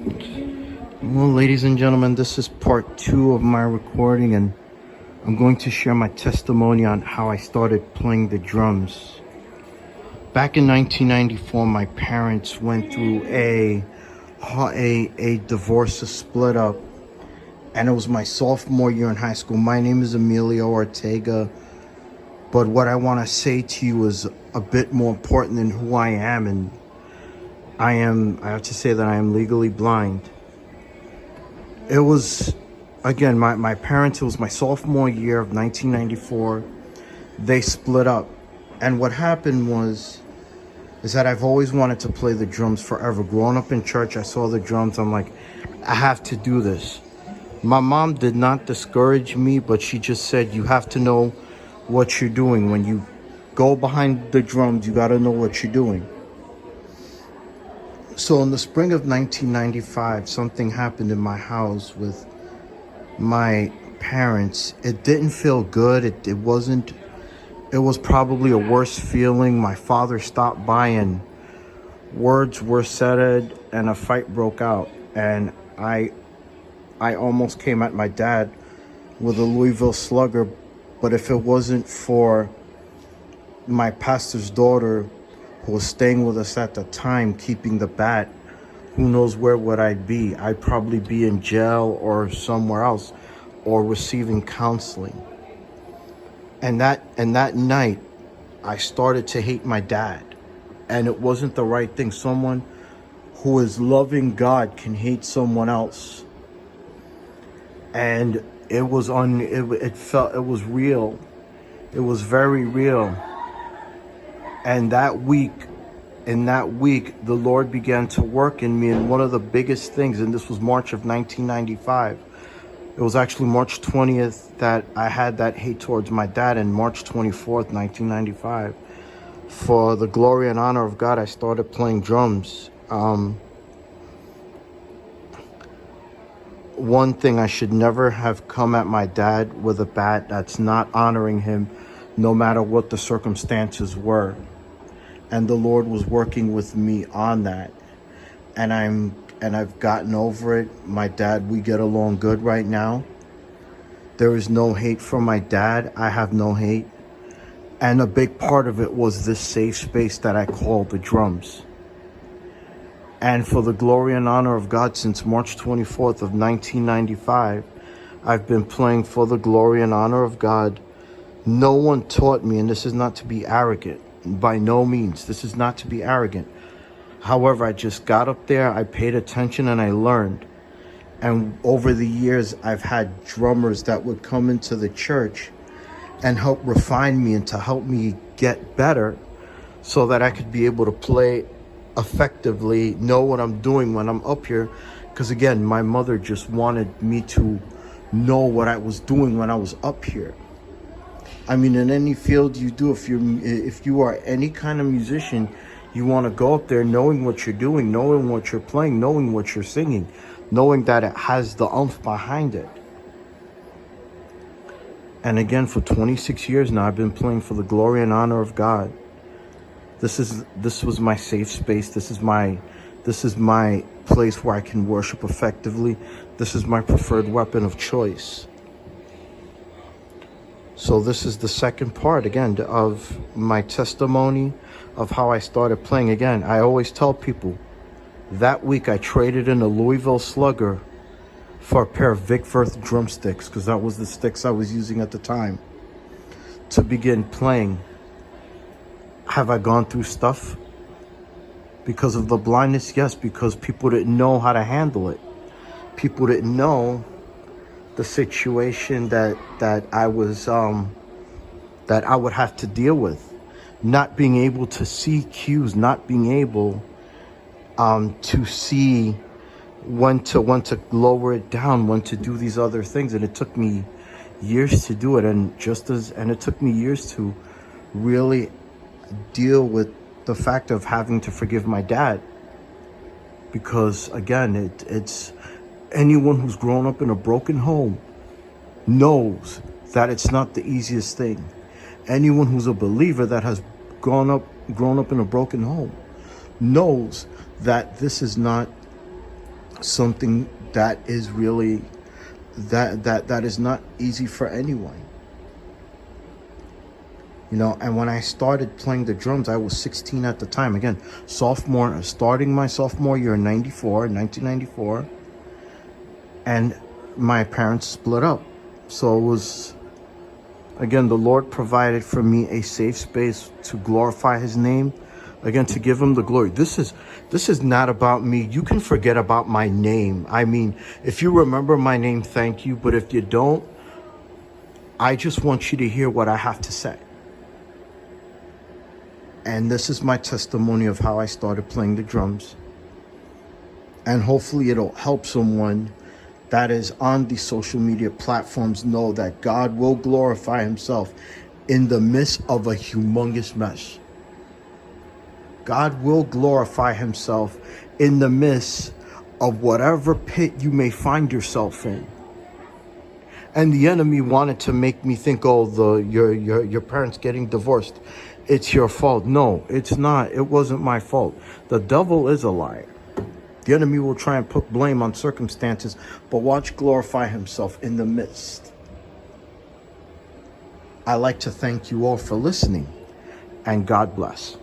Well, ladies and gentlemen, this is part two of my recording, and I'm going to share my testimony on how I started playing the drums. Back in 1994, my parents went through a divorce, a split up, and it was my sophomore year in high school. My name is Emilio Ortega, but what I want to say to you is a bit more important than who I am, and I have to say that I am legally blind. It was, again, my parents, it was my sophomore year of 1994. They split up. And what happened is that I've always wanted to play the drums forever. Growing up in church, I saw the drums. I'm like, I have to do this. My mom did not discourage me, but she just said, you have to know what you're doing. When you go behind the drums, you got to know what you're doing. So in the spring of 1995, something happened in my house with my parents. It didn't feel good. It was probably a worse feeling. My father stopped by and words were said and a fight broke out. And I almost came at my dad with a Louisville Slugger. But if it wasn't for my pastor's daughter, who was staying with us at the time, keeping the bat, who knows where would I be? I'd probably be in jail or somewhere else, or receiving counseling. And that night, I started to hate my dad. And it wasn't the right thing. Someone who is loving God can hate someone else. And it was it was real. It was very real. And in that week, the Lord began to work in me. And one of the biggest things, and this was March of 1995, it was actually March 20th that I had that hate towards my dad, and March 24th, 1995. For the glory and honor of God, I started playing drums. One thing, I should never have come at my dad with a bat. That's not honoring him, no matter what the circumstances were. And the Lord was working with me on that. And I've gotten over it. My dad, we get along good right now. There is no hate for my dad. I have no hate. And a big part of it was this safe space that I call the drums. And for the glory and honor of God, since March 24th of 1995, I've been playing for the glory and honor of God. No one taught me, and this is not to be arrogant. By no means. This is not to be arrogant. However, I just got up there, I paid attention, and I learned. And over the years, I've had drummers that would come into the church and help refine me and to help me get better so that I could be able to play effectively, know what I'm doing when I'm up here. Because again, my mother just wanted me to know what I was doing when I was up here. I mean, in any field you do, if you are any kind of musician, you want to go up there knowing what you're doing, knowing what you're playing, knowing what you're singing, knowing that it has the oomph behind it. And again, for 26 years now, I've been playing for the glory and honor of God. This was my safe space. This is my place where I can worship effectively. This is my preferred weapon of choice. So this is the second part, again, of my testimony of how I started playing. Again, I always tell people, that week I traded in a Louisville Slugger for a pair of Vic Firth drumsticks, because that was the sticks I was using at the time, to begin playing. Have I gone through stuff? Because of the blindness? Yes, because people didn't know how to handle it. People didn't know the situation that I would have to deal with, not being able to see cues, not being able to see when to lower it down, when to do these other things. And it took me years to do it, and it took me years to really deal with the fact of having to forgive my dad, because again, it's anyone who's grown up in a broken home knows that it's not the easiest thing. Anyone who's a believer that has grown up in a broken home knows that this is not something that is really that is not easy for anyone. And when I started playing the drums, I was 16 at the time. Again, starting my sophomore year in 1994. And my parents split up. So it was, again, the Lord provided for me a safe space to glorify his name, again, to give him the glory. This is not about me. You can forget about my name. I mean, if you remember my name, thank you. But if you don't, I just want you to hear what I have to say. And this is my testimony of how I started playing the drums. And hopefully it'll help someone that is on the social media platforms know that God will glorify himself in the midst of a humongous mess. God will glorify himself in the midst of whatever pit you may find yourself in. And the enemy wanted to make me think, your parents getting divorced, it's your fault. No, it's not. It wasn't my fault. The devil is a liar. The enemy will try and put blame on circumstances, but watch glorify himself in the midst. I like to thank you all for listening, and God bless.